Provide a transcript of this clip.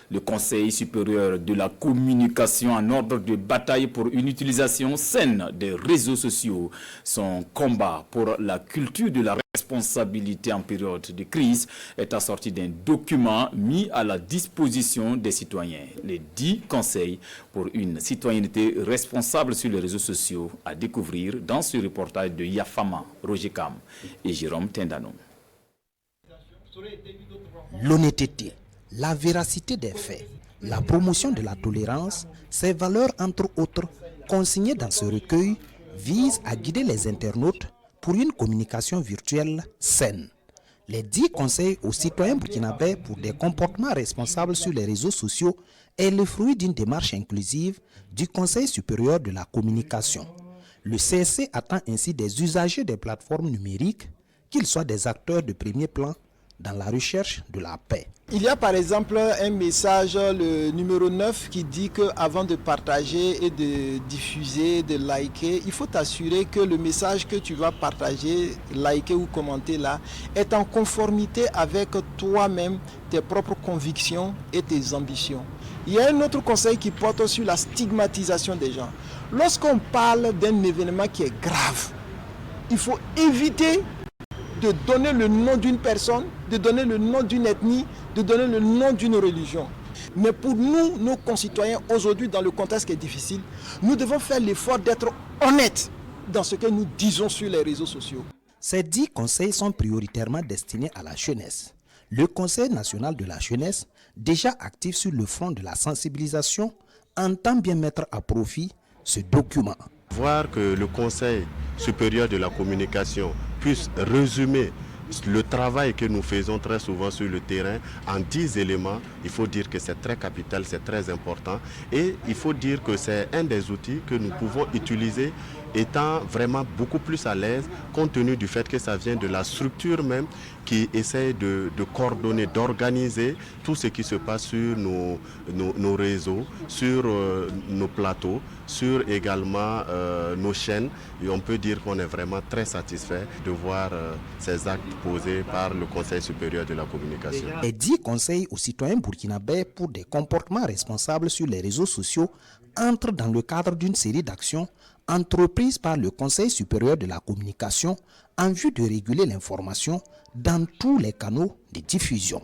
Le Conseil supérieur de la communication en ordre de bataille pour une utilisation saine des réseaux sociaux. Son combat pour la culture de la responsabilité en période de crise est assorti d'un document mis à la disposition des citoyens. Les 10 conseils pour une citoyenneté responsable sur les réseaux sociaux à découvrir dans ce reportage de Yafama, Roger Kam et Jérôme Tendano. L'honnêteté, la véracité des faits, la promotion de la tolérance, ces valeurs entre autres consignées dans ce recueil visent à guider les internautes pour une communication virtuelle saine. Les 10 conseils aux citoyens burkinabés pour des comportements responsables sur les réseaux sociaux est le fruit d'une démarche inclusive du Conseil supérieur de la communication. Le CSC attend ainsi des usagers des plateformes numériques, qu'ils soient des acteurs de premier plan dans la recherche de la paix. Il y a par exemple un message, le numéro 9, qui dit qu'avant de partager et de diffuser, de liker, il faut t'assurer que le message que tu vas partager, liker ou commenter là, est en conformité avec toi-même, tes propres convictions et tes ambitions. Il y a un autre conseil qui porte sur la stigmatisation des gens. Lorsqu'on parle d'un événement qui est grave, il faut éviter de donner le nom d'une personne, de donner le nom d'une ethnie, de donner le nom d'une religion. Mais pour nous, nos concitoyens, aujourd'hui, dans le contexte qui est difficile, nous devons faire l'effort d'être honnêtes dans ce que nous disons sur les réseaux sociaux. Ces 10 conseils sont prioritairement destinés à la jeunesse. Le Conseil national de la jeunesse, déjà actif sur le front de la sensibilisation, entend bien mettre à profit ce document. Voir que le Conseil supérieur de la communication puisse résumer le travail que nous faisons très souvent sur le terrain en 10 éléments, il faut dire que c'est très capital, c'est très important et il faut dire que c'est un des outils que nous pouvons utiliser étant vraiment beaucoup plus à l'aise compte tenu du fait que ça vient de la structure même qui essaie de coordonner, d'organiser tout ce qui se passe sur nos réseaux, sur nos plateaux, sur également nos chaînes. Et on peut dire qu'on est vraiment très satisfait de voir ces actes posés par le Conseil supérieur de la communication. Les 10 conseils aux citoyens burkinabés pour des comportements responsables sur les réseaux sociaux entrent dans le cadre d'une série d'actions entreprises par le Conseil supérieur de la communication en vue de réguler l'information dans tous les canaux de diffusion.